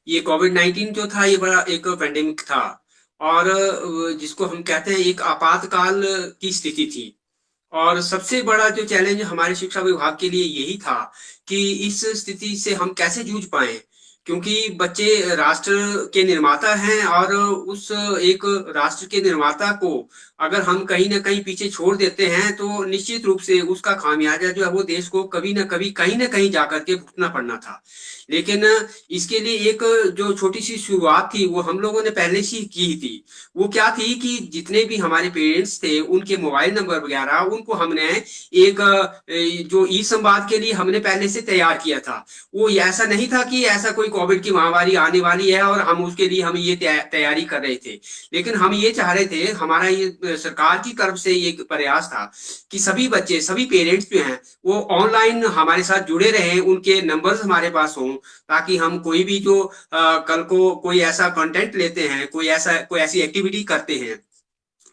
ये कोविड-19 जो था ये बड़ा एक पेंडेमिक था और जिसको हम कहते हैं एक आपातकाल की स्थिति थी। और सबसे बड़ा जो चैलेंज हमारे शिक्षा विभाग के लिए यही था कि इस स्थिति से हम कैसे जूझ पाएँ? क्योंकि बच्चे राष्ट्र के निर्माता हैं और उस एक राष्ट्र के निर्माता को अगर हम कहीं न कहीं पीछे छोड़ देते हैं, तो निश्चित रूप से उसका खामियाजा जो है वो देश को कभी न कभी, कहीं न कहीं जाकर के भुगतना पड़ना था। लेकिन इसके लिए एक जो छोटी-सी शुरुआत थी, वो हम लोगों ने पहले से ही की थी। वो क्या थी कि जितने भी हमारे पेरेंट्स थे, उनके मोबाइल नंबर वगैरह उनको हमने एक जो ई-संवाद के लिए हमने पहले से तैयार किया था। वो ऐसा नहीं था कि ऐसा कोई कोविड की महामारी आने वाली है और हम उसके लिए हम ये तैयारी कर रहे थे। लेकिन हम ये चाह रहे थे, हमारा ये सरकार की तरफ से ये एक प्रयास था कि सभी बच्चे, सभी पेरेंट्स जो हैं, वो ऑनलाइन हमारे साथ जुड़े रहें, उनके नंबर्स हमारे पास हों, ताकि हम कोई भी जो कल को कोई ऐसा कंटेंट लेते हैं, कोई ऐसी एक्टिविटी करते हैं,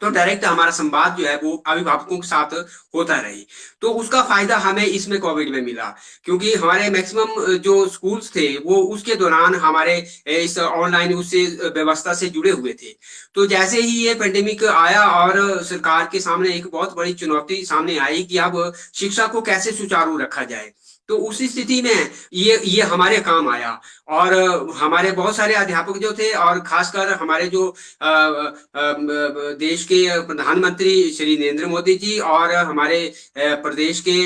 तो डायरेक्ट हमारा संवाद जो है वो अभिभावकों के साथ होता रहे। तो उसका फ़ायदा हमें इसमें कोविड में मिला, क्योंकि हमारे मैक्सिमम जो स्कूल्स थे वो उसके दौरान हमारे इस ऑनलाइन उससे व्यवस्था से जुड़े हुए थे। तो जैसे ही ये पैंडेमिक आया और सरकार के सामने एक बहुत बड़ी चुनौती सामने आई कि अब शिक्षा को कैसे सुचारू रखा जाए। तो उस स्थिति में ये हमारे काम आया और हमारे बहुत सारे अध्यापक जो थे और खासकर हमारे जो देश के प्रधानमंत्री श्री नरेंद्र मोदी जी और हमारे प्रदेश के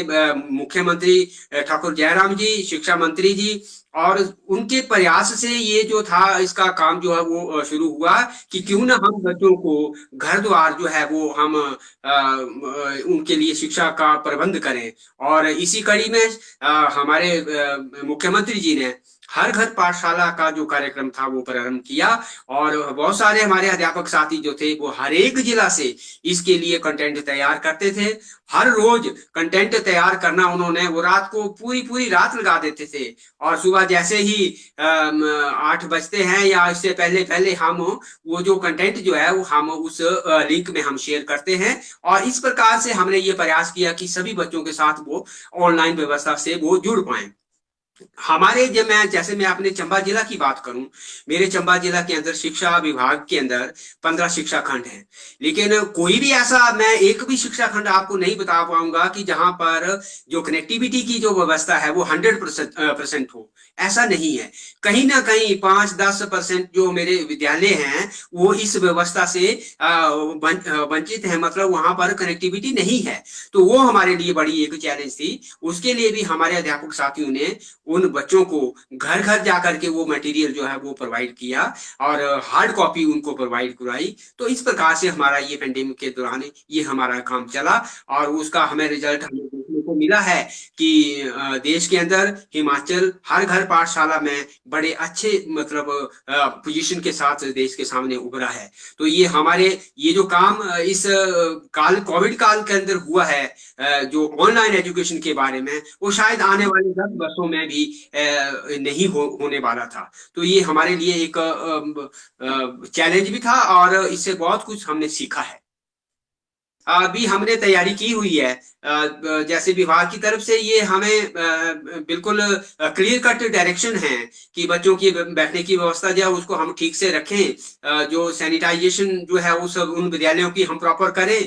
मुख्यमंत्री ठाकुर जयराम जी, शिक्षा मंत्री जी और उनके प्रयास से ये जो था इसका काम जो है वो शुरू हुआ कि क्यों ना हम बच्चों को घर द्वार जो है वो हम उनके लिए शिक्षा का प्रबंध करें। और इसी कड़ी में हमारे मुख्यमंत्री जी ने हर घर पाठशाला का जो कार्यक्रम था वो प्रारंभ किया और बहुत सारे हमारे अध्यापक साथी जो थे वो हर एक जिला से इसके लिए कंटेंट तैयार करते थे। हर रोज कंटेंट तैयार करना उन्होंने, वो रात को पूरी पूरी रात लगा देते थे और सुबह जैसे ही 8 बजते हैं या इससे पहले पहले हम वो जो कंटेंट जो है वो हम उस लिंक में हम शेयर करते हैं और इस प्रकार से हमने ये प्रयास किया कि सभी बच्चों के साथ वो ऑनलाइन व्यवस्था से वो जुड़ पाए। हमारे जब मैं जैसे मैं अपने चंबा जिला की बात करूं, मेरे चंबा जिला के अंदर शिक्षा विभाग के अंदर 15 शिक्षा खंड हैं। लेकिन कोई भी ऐसा मैं एक भी शिक्षा खंड आपको नहीं बता पाऊंगा कि जहां पर जो कनेक्टिविटी की जो व्यवस्था है वो 100% हो। ऐसा नहीं है। कहीं ना कहीं 5-10% जो मेरे विद्यालय हैं वो इस व्यवस्था से वंचित है, मतलब वहां पर कनेक्टिविटी नहीं है। तो वो हमारे लिए बड़ी एक चैलेंज थी। उसके लिए भी हमारे अध्यापक साथियों ने उन बच्चों को घर घर जाकर के वो मटेरियल जो है वो प्रोवाइड किया और हार्ड कॉपी उनको प्रोवाइड कराई। तो इस प्रकार से हमारा ये पेंडेमिक के दौरान ये हमारा काम चला और उसका हमें रिजल्ट हमें देखने को मिला है कि देश के अंदर हिमाचल हर घर पाठशाला में बड़े अच्छे मतलब पोजीशन के साथ देश के सामने उभरा है। तो ये हमारे ये जो काम इस काल कोविड काल के अंदर हुआ है, जो ऑनलाइन एजुकेशन के बारे में, वो शायद आने वाले 10 वर्षों में भी नहीं होने वाला था। तो ये हमारे लिए एक चैलेंज भी था और इससे बहुत कुछ हमने सीखा है। अभी हमने तैयारी की हुई है, जैसे विभाग की तरफ से ये हमें बिल्कुल क्लियर कट डायरेक्शन है कि बच्चों की बैठने की व्यवस्था जो है उसको हम ठीक से रखें, जो सैनिटाइजेशन जो है वो सब उन विद्यालयों की हम प्रॉपर करें,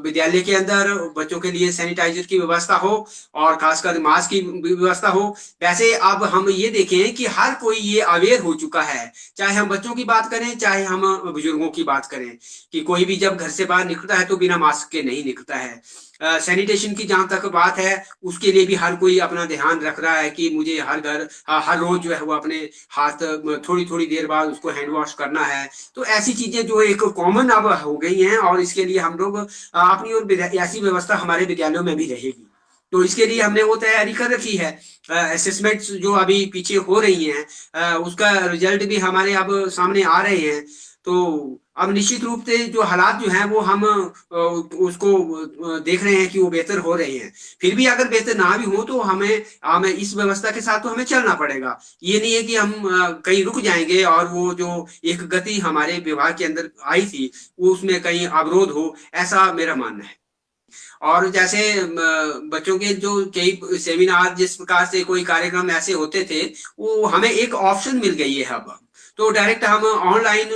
विद्यालय के अंदर बच्चों के लिए सैनिटाइजर की व्यवस्था हो और खासकर मास्क की व्यवस्था हो। वैसे अब हम ये देखें कि हर कोई ये अवेयर हो चुका है, चाहे हम बच्चों की बात करें चाहे हम बुजुर्गों की बात करें, कि कोई भी जब घर से बाहर निकलता है तो बिना मास्क के नहीं निकलता है। सैनिटेशन की जहां तक बात है उसके लिए भी हर कोई अपना ध्यान रख रहा है कि मुझे हर रोज जो है वो अपने हाथ थोड़ी थोड़ी देर बाद उसको हैंड वॉश करना है। तो ऐसी चीजें जो एक कॉमन अब हो गई हैं और इसके लिए हम लोग अपनी और ऐसी व्यवस्था हमारे विद्यालयों में भी रहेगी। तो इसके लिए हमने वो तैयारी कर रखी है। असेसमेंट्स जो अभी पीछे हो रही हैं, उसका रिजल्ट भी हमारे अब सामने आ रहे हैं। तो अब निश्चित रूप से जो हालात जो हैं वो हम उसको देख रहे हैं कि वो बेहतर हो रहे हैं। फिर भी अगर बेहतर ना भी हो तो हमें हमें इस व्यवस्था के साथ तो हमें चलना पड़ेगा। ये नहीं है कि हम कहीं रुक जाएंगे और वो जो एक गति हमारे विभाग के अंदर आई थी वो उसमें कहीं अवरोध हो, ऐसा मेरा मानना है। और जैसे बच्चों के जो कई सेमिनार जिस प्रकार से कोई कार्यक्रम ऐसे होते थे, वो हमें एक ऑप्शन मिल गई है अब। तो डायरेक्ट हम ऑनलाइन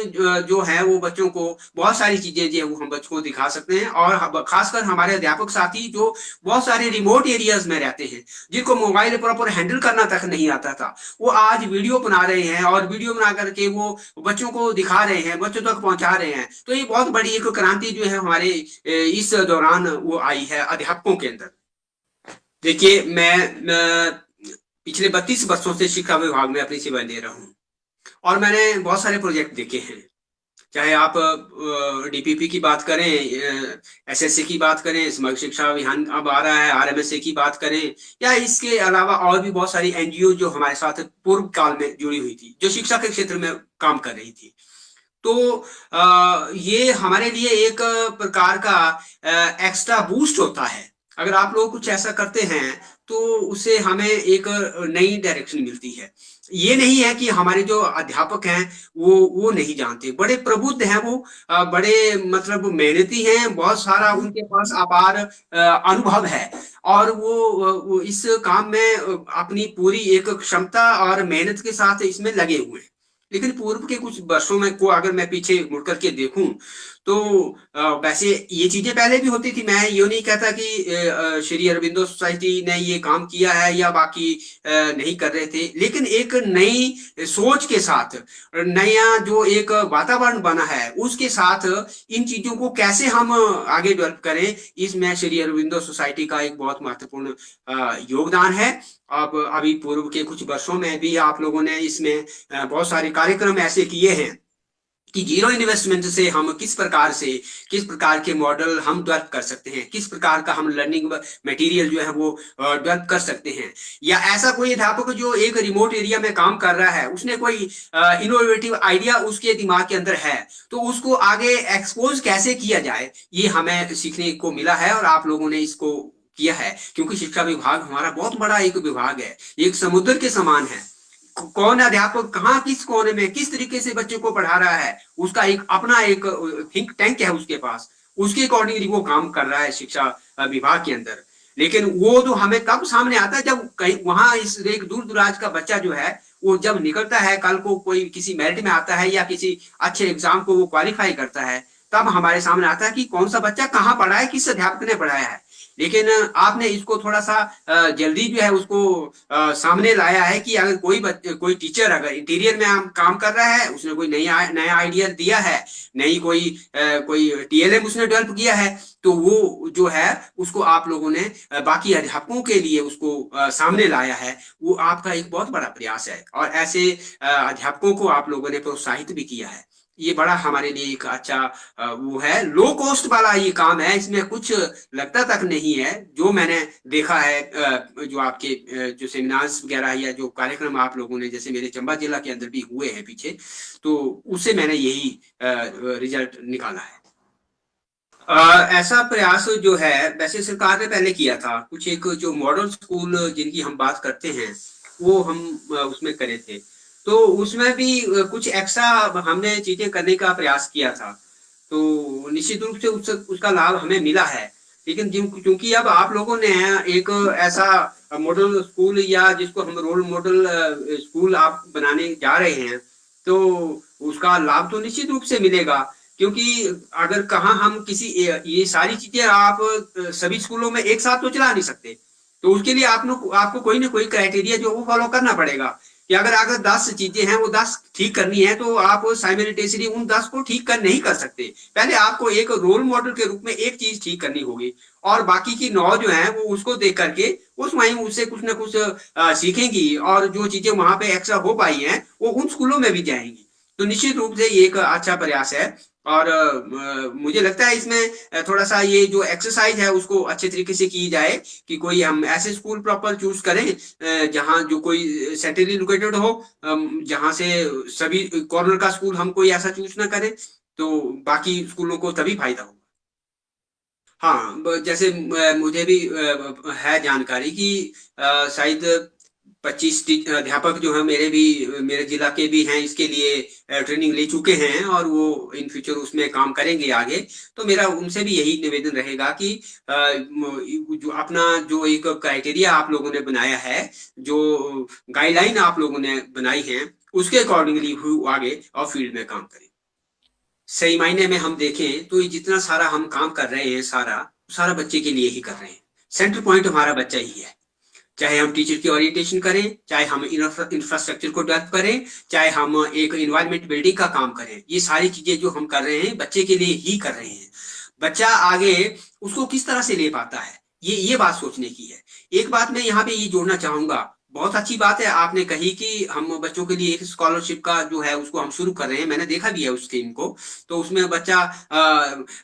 जो है वो बच्चों को बहुत सारी चीजें जो है वो हम बच्चों को दिखा सकते हैं। और खासकर हमारे अध्यापक साथी जो बहुत सारे रिमोट एरियाज में रहते हैं, जिनको मोबाइल प्रॉपर हैंडल करना तक नहीं आता था, वो आज वीडियो बना रहे हैं और वीडियो बना करके वो बच्चों को दिखा रहे हैं, बच्चों तक पहुंचा रहे हैं। तो ये बहुत बड़ी एक क्रांति जो है हमारे इस दौरान वो आई है अध्यापकों के अंदर। देखिए, मैं पिछले 32 वर्षों से शिक्षा विभाग में अपनी सेवाएं दे रहा हूँ, और मैंने बहुत सारे प्रोजेक्ट देखे हैं। चाहे आप डीपीपी की बात करें, एसएससी की बात करें, समग्र शिक्षा अभियान अब आ रहा है, आरएमएसए की बात करें, या इसके अलावा और भी बहुत सारी एनजीओ जो हमारे साथ पूर्व काल में जुड़ी हुई थी, जो शिक्षा के क्षेत्र में काम कर रही थी। तो ये हमारे लिए एक प्रकार का एक्स्ट्रा बूस्ट होता है। अगर आप लोग कुछ ऐसा करते हैं तो उससे हमें एक नई डायरेक्शन मिलती है। ये नहीं है कि हमारे जो अध्यापक हैं वो नहीं जानते, बड़े प्रबुद्ध हैं वो, बड़े मतलब मेहनती हैं, बहुत सारा उनके पास अपार अनुभव है, और वो इस काम में अपनी पूरी एक क्षमता और मेहनत के साथ इसमें लगे हुए हैं। लेकिन पूर्व के कुछ वर्षों में को अगर मैं पीछे मुड़ करके देखूं तो वैसे ये चीजें पहले भी होती थी। मैं ये नहीं कहता कि श्री अरबिंदो सोसाइटी ने ये काम किया है या बाकी नहीं कर रहे थे, लेकिन एक नई सोच के साथ, नया जो एक वातावरण बना है उसके साथ इन चीजों को कैसे हम आगे डेवलप करें, इसमें श्री अरबिंदो सोसाइटी का एक बहुत महत्वपूर्ण योगदान है। अब अभी पूर्व के कुछ वर्षों में भी आप लोगों ने इसमें बहुत सारे कार्यक्रम ऐसे किए हैं कि जीरो इन्वेस्टमेंट से हम किस प्रकार के मॉडल हम डेवलप कर सकते हैं, किस प्रकार का हम लर्निंग मटेरियल जो है वो डेवलप कर सकते हैं। या ऐसा कोई अध्यापक जो एक रिमोट एरिया में काम कर रहा है, उसने कोई इनोवेटिव आइडिया उसके दिमाग के अंदर है, तो उसको आगे एक्सपोज कैसे किया जाए, ये हमें सीखने को मिला है और आप लोगों ने इसको किया है। क्योंकि शिक्षा विभाग हमारा बहुत बड़ा एक विभाग है, एक समुद्र के समान है। कौन अध्यापक कहाँ किस कोने में किस तरीके से बच्चे को पढ़ा रहा है, उसका एक अपना एक थिंक टैंक है उसके पास, उसके अकॉर्डिंगली वो काम कर रहा है शिक्षा विभाग के अंदर। लेकिन वो तो हमें कब सामने आता है, जब कहीं वहां इस एक दूर दराज का बच्चा जो है वो जब निकलता है, कल को कोई किसी मेरिट में आता है या किसी अच्छे एग्जाम को वो क्वालिफाई करता है, तब हमारे सामने आता है कि कौन सा बच्चा कहाँ पढ़ा है, किस अध्यापक ने पढ़ाया है। लेकिन आपने इसको थोड़ा सा जल्दी जो है उसको सामने लाया है कि अगर कोई टीचर अगर इंटीरियर में काम कर रहा है, उसने कोई नया आइडिया दिया है, नई कोई टीएलएम उसने डेवलप किया है, तो वो जो है उसको आप लोगों ने बाकी अध्यापकों के लिए उसको सामने लाया है। वो आपका एक बहुत बड़ा प्रयास है, और ऐसे अध्यापकों को आप लोगों ने प्रोत्साहित भी किया है। ये बड़ा हमारे लिए एक अच्छा वो है, लो कॉस्ट वाला ये काम है, इसमें कुछ लगता तक नहीं है। जो मैंने देखा है जो आपके जो सेमिनार्स वगैरह या जो कार्यक्रम आप लोगों ने जैसे मेरे चंबा जिला के अंदर भी हुए हैं पीछे, तो उससे मैंने यही रिजल्ट निकाला है। ऐसा प्रयास जो है वैसे सरकार ने पहले किया था, कुछ एक जो मॉडल स्कूल जिनकी हम बात करते हैं वो हम उसमें करे थे। तो उसमें भी कुछ एक्स्ट्रा हमने चीजें करने का प्रयास किया था, तो निश्चित रूप से उसका लाभ हमें मिला है। लेकिन क्योंकि अब आप लोगों ने एक ऐसा मॉडल स्कूल या जिसको हम रोल मॉडल स्कूल आप बनाने जा रहे हैं, तो उसका लाभ तो निश्चित रूप से मिलेगा। क्योंकि अगर कहाँ हम किसी ये सारी चीजें आप सभी स्कूलों में एक साथ तो चला नहीं सकते, तो उसके लिए आपको कोई ना कोई क्राइटेरिया जो वो फॉलो करना पड़ेगा कि अगर 10 चीजें हैं वो 10 ठीक करनी है, तो आप साइमल्टेनियसली उन 10 को ठीक कर नहीं कर सकते। पहले आपको एक रोल मॉडल के रूप में एक चीज ठीक करनी होगी, और बाकी की 9 जो है वो उसको देख करके उस वहीं उससे कुछ ना कुछ सीखेंगी, और जो चीजें वहां पे एक्स्ट्रा हो पाई हैं वो उन स्कूलों में भी जाएंगी। तो निश्चित रूप से ये एक अच्छा प्रयास है। और मुझे लगता है इसमें थोड़ा सा ये जो एक्सरसाइज है उसको अच्छे तरीके से की जाए कि कोई हम ऐसे स्कूल प्रॉपर चूज करें जहां जो कोई सेंट्रली लोकेटेड हो, जहां से सभी कॉर्नर का स्कूल हम कोई ऐसा चूज ना करें, तो बाकी स्कूलों को तभी फायदा होगा। हाँ, जैसे मुझे भी है जानकारी कि शायद 25 अध्यापक जो है मेरे जिला के भी हैं, इसके लिए ट्रेनिंग ले चुके हैं और वो इन फ्यूचर उसमें काम करेंगे आगे। तो मेरा उनसे भी यही निवेदन रहेगा कि जो अपना जो एक क्राइटेरिया आप लोगों ने बनाया है, जो गाइडलाइन आप लोगों ने बनाई है, उसके अकॉर्डिंगली आगे और फील्ड में काम करें। सही मायने में हम देखें तो ये जितना सारा हम काम कर रहे हैं, सारा सारा बच्चे के लिए ही कर रहे हैं। सेंटर पॉइंट हमारा बच्चा ही है। चाहे हम टीचर की ओरिएंटेशन करें, चाहे हम इंफ्रास्ट्रक्चर को डेवलप करें, चाहे हम एक इन्वायरमेंट बिल्डिंग का काम करें, ये सारी चीजें जो हम कर रहे हैं बच्चे के लिए ही कर रहे हैं। बच्चा आगे उसको किस तरह से ले पाता है, ये बात सोचने की है। एक बात मैं यहाँ पे ये जोड़ना चाहूंगा, बहुत अच्छी बात है आपने कही कि हम बच्चों के लिए एक स्कॉलरशिप का जो है उसको हम शुरू कर रहे हैं। मैंने देखा भी है उस स्कीम को। तो उसमें बच्चा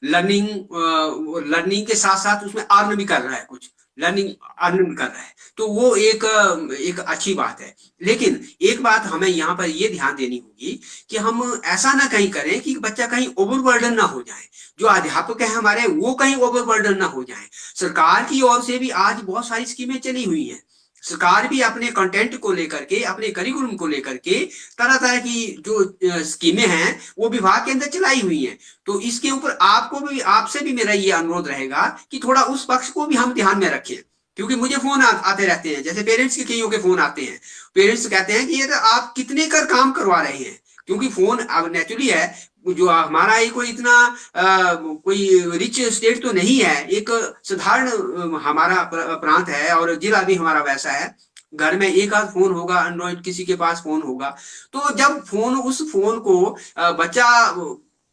लर्निंग के साथ साथ उसमें अर्न भी कर रहा है, कुछ लर्निंग अर्न कर रहा है। तो वो एक अच्छी बात है। लेकिन एक बात हमें यहाँ पर ये ध्यान देनी होगी कि हम ऐसा ना कहीं करें कि बच्चा कहीं ओवरबर्डन ना हो जाए, जो अध्यापक है हमारे वो कहीं ओवरबर्डन ना हो जाए। सरकार की ओर से भी आज बहुत सारी स्कीमें चली हुई हैं। सरकार भी अपने कंटेंट को लेकर के, अपने करिकुलम को लेकर के तरह तरह की जो स्कीमें हैं वो विभाग के अंदर चलाई हुई हैं। तो इसके ऊपर आपसे भी मेरा ये अनुरोध रहेगा कि थोड़ा उस पक्ष को भी हम ध्यान में रखें। क्योंकि मुझे फोन आते रहते हैं, जैसे पेरेंट्स के कईयों के फोन आते हैं। पेरेंट्स कहते हैं कि ये तो आप कितने कर काम करवा रहे हैं, क्योंकि फोन अब नेचुरली है, जो हमारा ही कोई इतना कोई रिच स्टेट तो नहीं है, एक साधारण हमारा प्रांत है और जिला भी हमारा वैसा है। घर में एक आध फोन होगा, एंड्रॉइड किसी के पास फोन होगा। तो जब उस फोन को बच्चा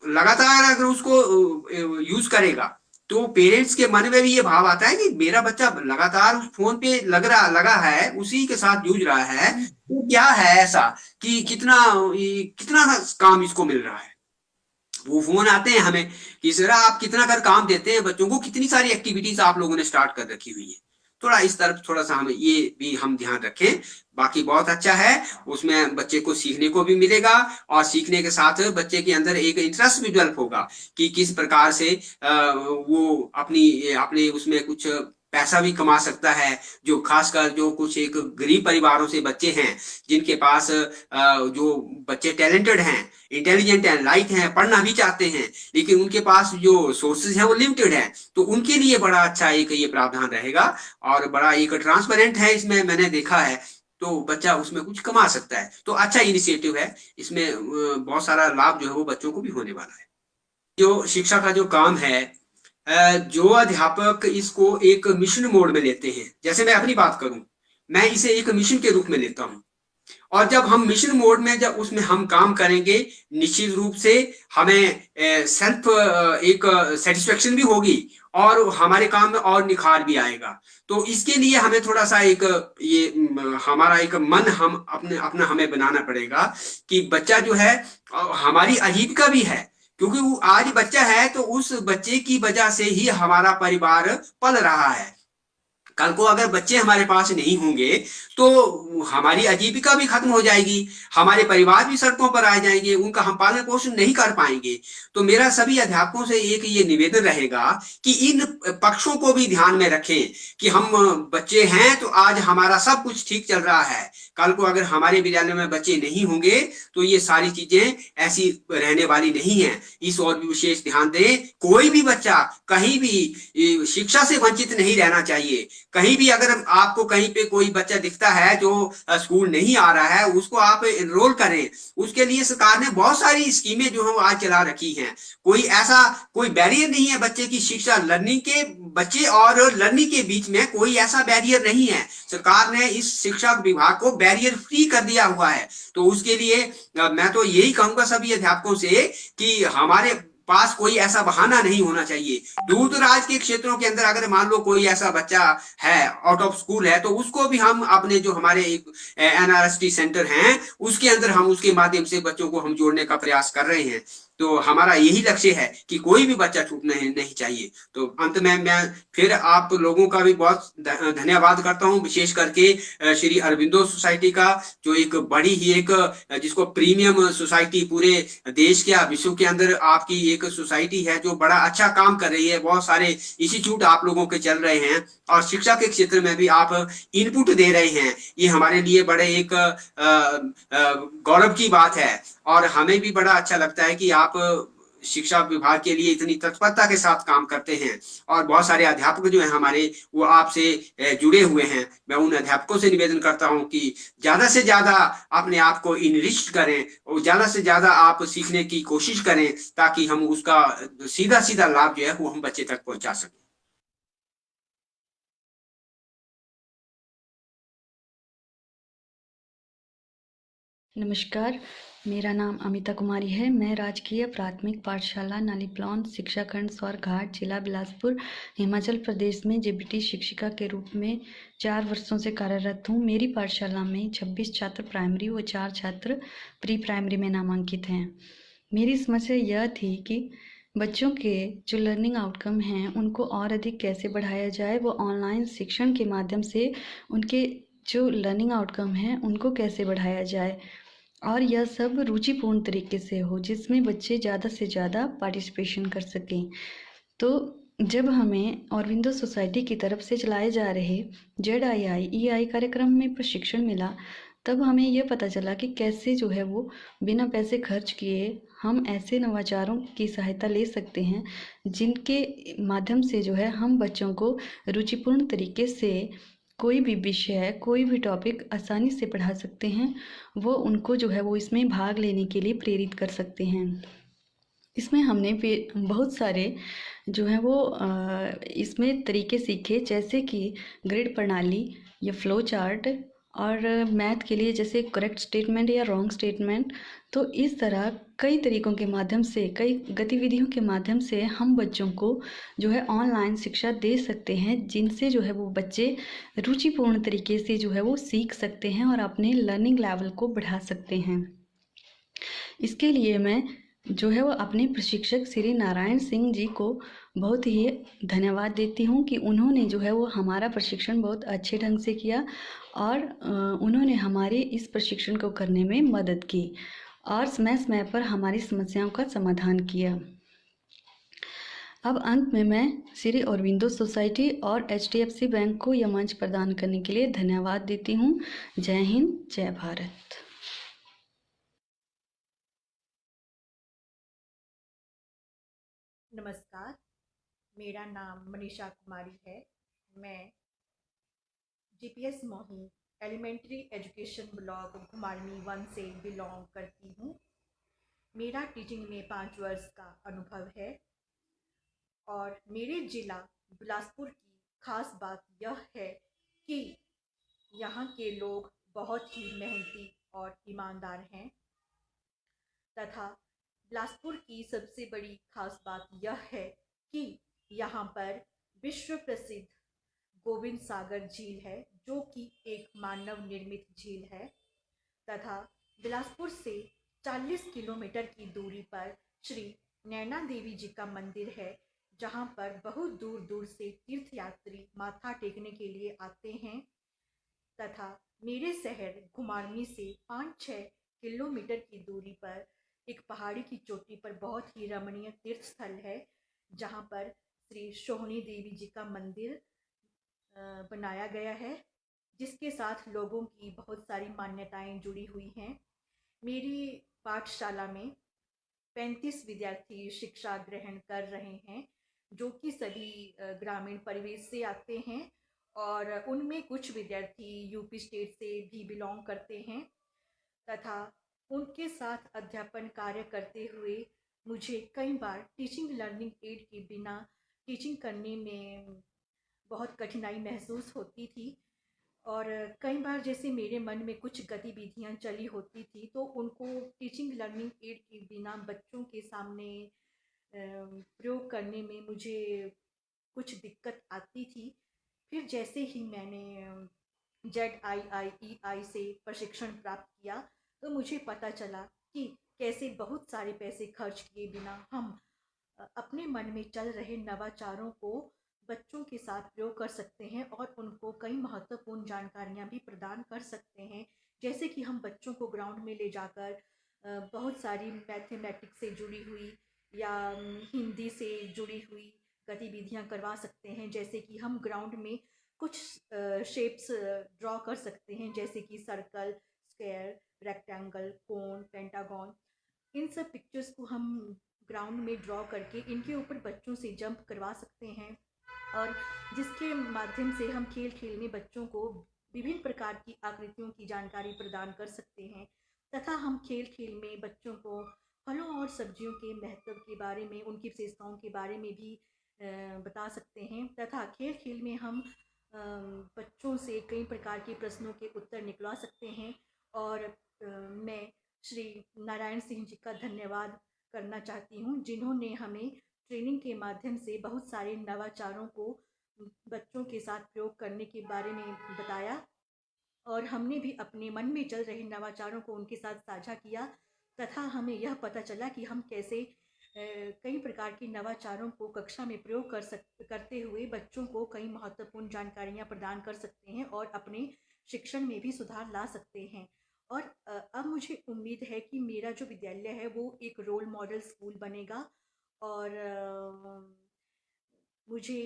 लगातार अगर उसको यूज करेगा, तो पेरेंट्स के मन में भी ये भाव आता है कि मेरा बच्चा लगातार उस फोन पे लगा है, उसी के साथ जूझ रहा है, तो क्या है ऐसा कि कितना कितना काम इसको मिल रहा है। वो फोन आते हैं हमें कि सर आप कितना कर काम देते हैं बच्चों को, कितनी सारी एक्टिविटीज आप लोगों ने स्टार्ट कर रखी हुई है। थोड़ा इस तरफ थोड़ा सा हमें ये भी हम ध्यान रखें। बाकी बहुत अच्छा है, उसमें बच्चे को सीखने को भी मिलेगा और सीखने के साथ बच्चे के अंदर एक इंटरेस्ट भी डेवलप होगा कि किस प्रकार से वो अपने उसमें कुछ पैसा भी कमा सकता है। जो खासकर जो कुछ एक गरीब परिवारों से बच्चे हैं, जिनके पास जो बच्चे टैलेंटेड हैं, इंटेलिजेंट हैं, लाइट हैं, पढ़ना भी चाहते हैं, लेकिन उनके पास जो सोर्सेज हैं वो लिमिटेड है, तो उनके लिए बड़ा अच्छा एक ये प्रावधान रहेगा और बड़ा एक ट्रांसपेरेंट है। इसमें मैंने देखा है, तो बच्चा उसमें कुछ कमा सकता है। तो अच्छा इनिशिएटिव है, इसमें बहुत सारा लाभ जो है वो बच्चों को भी होने वाला है। जो शिक्षा का जो काम है, जो अध्यापक इसको एक मिशन मोड में लेते हैं, जैसे मैं अपनी बात करूं, मैं इसे एक मिशन के रूप में लेता हूं। और जब हम मिशन मोड में जब उसमें हम काम करेंगे, निश्चित रूप से हमें सेल्फ एक सेटिस्फेक्शन भी होगी और हमारे काम में और निखार भी आएगा। तो इसके लिए हमें थोड़ा सा एक ये हमारा एक मन हम अपना हमें बनाना पड़ेगा कि बच्चा जो है हमारी आजीविका भी है, क्योंकि वो आज बच्चा है तो उस बच्चे की वजह से ही हमारा परिवार पल रहा है। कल को अगर बच्चे हमारे पास नहीं होंगे तो हमारी आजीविका भी खत्म हो जाएगी, हमारे परिवार भी सड़कों पर आ जाएंगे, उनका हम पालन पोषण नहीं कर पाएंगे। तो मेरा सभी अध्यापकों से एक ये निवेदन रहेगा कि इन पक्षों को भी ध्यान में रखें कि हम बच्चे हैं तो आज हमारा सब कुछ ठीक चल रहा है, कल को अगर हमारे विद्यालय में बच्चे नहीं होंगे तो ये सारी चीजें ऐसी रहने वाली नहीं है। इस और भी विशेष ध्यान दें, कोई भी बच्चा कहीं भी शिक्षा से वंचित नहीं रहना चाहिए। कहीं भी अगर आपको कहीं पे कोई बच्चा दिखता है जो स्कूल नहीं आ रहा है, उसको आप एनरोल करें। उसके लिए सरकार ने बहुत सारी स्कीमें जो है आज चला रखी हैं। कोई बैरियर नहीं है बच्चे की शिक्षा, लर्निंग के बच्चे और लर्निंग के बीच में कोई ऐसा बैरियर नहीं है। सरकार ने इस शिक्षा विभाग को बैरियर फ्री कर दिया हुआ है। तो उसके लिए मैं तो यही कहूंगा सभी अध्यापकों से कि हमारे पास कोई ऐसा बहाना नहीं होना चाहिए। दूर दराज के क्षेत्रों के अंदर अगर मान लो कोई ऐसा बच्चा है, आउट ऑफ स्कूल है, तो उसको भी हम अपने जो हमारे एक NRST सेंटर हैं उसके अंदर हम उसके माध्यम से बच्चों को हम जोड़ने का प्रयास कर रहे हैं। तो हमारा यही लक्ष्य है कि कोई भी बच्चा छूटना नहीं चाहिए। तो अंत में मैं फिर आप लोगों का भी बहुत धन्यवाद करता हूं, विशेष करके श्री अरबिंदो सोसाइटी का, जो एक बड़ी ही एक जिसको प्रीमियम सोसाइटी पूरे देश के या विश्व के अंदर आपकी एक सोसाइटी है जो बड़ा अच्छा काम कर रही है। बहुत सारे इंस्टीट्यूट आप लोगों के चल रहे हैं और शिक्षा के क्षेत्र में भी आप इनपुट दे रहे हैं। ये हमारे लिए बड़े एक गौरव की बात है और हमें भी बड़ा अच्छा लगता है कि आप शिक्षा विभाग के लिए इतनी तत्परता के साथ काम करते हैं। और बहुत सारे अध्यापक जो हैं हमारे, वो आपसे जुड़े हुए हैं। मैं उन अध्यापकों से निवेदन करता हूं कि ज्यादा से ज्यादा अपने आप को इनरिच करें और ज्यादा से ज्यादा आप सीखने की कोशिश करें, ताकि हम उसका सीधा सीधा लाभ जो है वो हम बच्चे तक पहुंचा सकें। नमस्कार, मेरा नाम अमिता कुमारी है। मैं राजकीय प्राथमिक पाठशाला नालीप्लॉन शिक्षा खंड स्वारघाट, जिला बिलासपुर, हिमाचल प्रदेश में जेबीटी शिक्षिका के रूप में 4 वर्षों से कार्यरत हूँ। मेरी पाठशाला में 26 छात्र प्राइमरी व 4 छात्र प्री प्राइमरी में नामांकित हैं। मेरी समस्या यह थी कि बच्चों के जो लर्निंग आउटकम हैं उनको और अधिक कैसे बढ़ाया जाए, वो ऑनलाइन शिक्षण के माध्यम से उनके जो लर्निंग आउटकम हैं उनको कैसे बढ़ाया जाए और यह सब रुचिपूर्ण तरीके से हो, जिसमें बच्चे ज़्यादा से ज़्यादा पार्टिसिपेशन कर सकें। तो जब हमें ऑरबिंदो सोसाइटी की तरफ से चलाए जा रहे ZII कार्यक्रम में प्रशिक्षण मिला, तब हमें यह पता चला कि कैसे जो है वो बिना पैसे खर्च किए हम ऐसे नवाचारों की सहायता ले सकते हैं जिनके माध्यम से जो है हम बच्चों को रुचिपूर्ण तरीके से कोई भी विषय, कोई भी टॉपिक आसानी से पढ़ा सकते हैं। वो उनको जो है वो इसमें भाग लेने के लिए प्रेरित कर सकते हैं। इसमें हमने बहुत सारे जो हैं वो इसमें तरीके सीखे, जैसे कि ग्रिड प्रणाली या फ्लो चार्ट और मैथ के लिए जैसे करेक्ट स्टेटमेंट या रॉन्ग स्टेटमेंट। तो इस तरह कई तरीकों के माध्यम से, कई गतिविधियों के माध्यम से हम बच्चों को जो है ऑनलाइन शिक्षा दे सकते हैं, जिनसे जो है वो बच्चे रुचिपूर्ण तरीके से जो है वो सीख सकते हैं और अपने लर्निंग लेवल को बढ़ा सकते हैं। इसके लिए मैं जो है वो अपने प्रशिक्षक श्री नारायण सिंह जी को बहुत ही धन्यवाद देती हूँ कि उन्होंने जो है वो हमारा प्रशिक्षण बहुत अच्छे ढंग से किया और उन्होंने हमारे इस प्रशिक्षण को करने में मदद की और समय समय पर हमारी समस्याओं का समाधान किया। अब अंत में मैं श्री अरबिंदो सोसाइटी और HDFC बैंक को यह मंच प्रदान करने के लिए धन्यवाद देती हूँ। जय हिंद, जय भारत। नमस्कार, मेरा नाम मनीषा कुमारी है। मैं GPS मोही एलिमेंट्री एजुकेशन ब्लॉक घुमारनी 1 से बिलोंग करती हूँ। मेरा टीचिंग में 5 वर्ष का अनुभव है और मेरे ज़िला बिलासपुर की खास बात यह है कि यहाँ के लोग बहुत ही मेहनती और ईमानदार हैं तथा बिलासपुर की सबसे बड़ी खास बात यह है कि यहाँ पर विश्व प्रसिद्ध गोविंद सागर झील है, जो कि एक मानव निर्मित झील है तथा बिलासपुर से 40 किलोमीटर की दूरी पर श्री नैना देवी जी का मंदिर है, जहाँ पर बहुत दूर दूर से तीर्थयात्री माथा टेकने के लिए आते हैं तथा मेरे शहर घुमारनी से 5-6 किलोमीटर की दूरी पर एक पहाड़ी की चोटी पर बहुत ही रमणीय तीर्थ स्थल है, जहाँ पर श्री सोहनी देवी जी का मंदिर बनाया गया है, जिसके साथ लोगों की बहुत सारी मान्यताएं जुड़ी हुई हैं। मेरी पाठशाला में 35 विद्यार्थी शिक्षा ग्रहण कर रहे हैं, जो कि सभी ग्रामीण परिवेश से आते हैं और उनमें कुछ विद्यार्थी यूपी स्टेट से भी बिलोंग करते हैं तथा उनके साथ अध्यापन कार्य करते हुए मुझे कई बार टीचिंग लर्निंग एड के बिना टीचिंग करने में बहुत कठिनाई महसूस होती थी और कई बार जैसे मेरे मन में कुछ गतिविधियां चली होती थी तो उनको टीचिंग लर्निंग एड के बिना बच्चों के सामने प्रयोग करने में मुझे कुछ दिक्कत आती थी। फिर जैसे ही मैंने ZIIEI से प्रशिक्षण प्राप्त किया तो मुझे पता चला कि कैसे बहुत सारे पैसे खर्च किए बिना हम अपने मन में चल रहे नवाचारों को बच्चों के साथ प्रयोग कर सकते हैं और उनको कई महत्वपूर्ण जानकारियां भी प्रदान कर सकते हैं। जैसे कि हम बच्चों को ग्राउंड में ले जाकर बहुत सारी मैथमेटिक्स से जुड़ी हुई या हिंदी से जुड़ी हुई गतिविधियां करवा सकते हैं। जैसे कि हम ग्राउंड में कुछ शेप्स ड्रॉ कर सकते हैं, जैसे कि सर्कल, स्क्वायर, रेक्टेंगल, कोन, पेंटागन। इन सब पिक्चर्स को हम ग्राउंड में ड्रॉ करके इनके ऊपर बच्चों से जंप करवा सकते हैं, और जिसके माध्यम से हम खेल खेल में बच्चों को विभिन्न प्रकार की आकृतियों की जानकारी प्रदान कर सकते हैं। तथा हम खेल खेल में बच्चों को फलों और सब्जियों के महत्व के बारे में, उनकी विशेषताओं के बारे में भी बता सकते हैं। तथा खेल खेल में हम बच्चों से कई प्रकार के प्रश्नों के उत्तर निकलवा सकते हैं। और मैं श्री नारायण सिंह जी का धन्यवाद करना चाहती हूँ, जिन्होंने हमें ट्रेनिंग के माध्यम से बहुत सारे नवाचारों को बच्चों के साथ प्रयोग करने के बारे में बताया, और हमने भी अपने मन में चल रहे नवाचारों को उनके साथ साझा किया। तथा हमें यह पता चला कि हम कैसे कई प्रकार के नवाचारों को कक्षा में प्रयोग करते हुए बच्चों को कई महत्वपूर्ण जानकारियां प्रदान कर सकते हैं और अपने शिक्षण में भी सुधार ला सकते हैं। और अब मुझे उम्मीद है कि मेरा जो विद्यालय है वो एक रोल मॉडल स्कूल बनेगा। और मुझे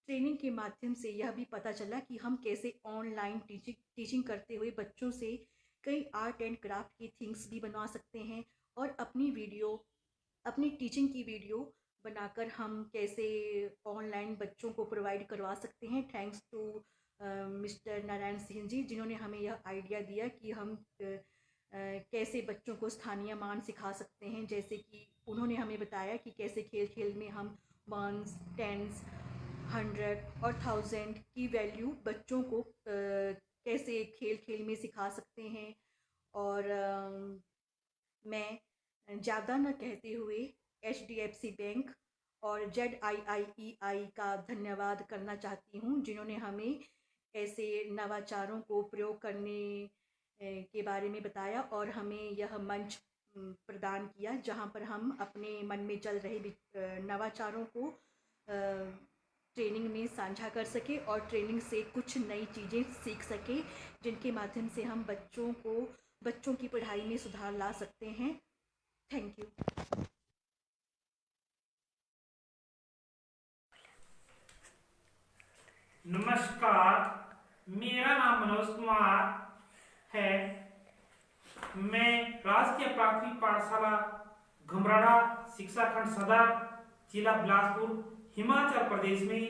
ट्रेनिंग के माध्यम से यह भी पता चला कि हम कैसे ऑनलाइन टीचिंग करते हुए बच्चों से कई आर्ट एंड क्राफ्ट की थिंग्स भी बनवा सकते हैं, और अपनी टीचिंग की वीडियो बनाकर हम कैसे ऑनलाइन बच्चों को प्रोवाइड करवा सकते हैं। Thanks to mister Narayan Singh ji, जिन्होंने हमें यह आइडिया दिया कि हम कैसे बच्चों को स्थानीय मान सिखा सकते हैं। जैसे कि उन्होंने हमें बताया कि कैसे खेल खेल में हम वंस, टेंस, 100 और 1000 की वैल्यू बच्चों को कैसे खेल खेल में सिखा सकते हैं। और मैं ज़्यादा न कहते हुए HDFC बैंक और ZIIEI का धन्यवाद करना चाहती हूँ, जिन्होंने हमें ऐसे नवाचारों को प्रयोग करने के बारे में बताया और हमें यह मंच प्रदान किया, जहाँ पर हम अपने मन में चल रहे नवाचारों को ट्रेनिंग में साझा कर सके और ट्रेनिंग से कुछ नई चीज़ें सीख सके, जिनके माध्यम से हम बच्चों की पढ़ाई में सुधार ला सकते हैं। Thank you. नमस्कार, मेरा नाम मनोज कुमार है। मैं राजकीय प्राथमिक पाठशाला घुमराड़ा शिक्षा खंड सदर जिला बिलासपुर हिमाचल प्रदेश में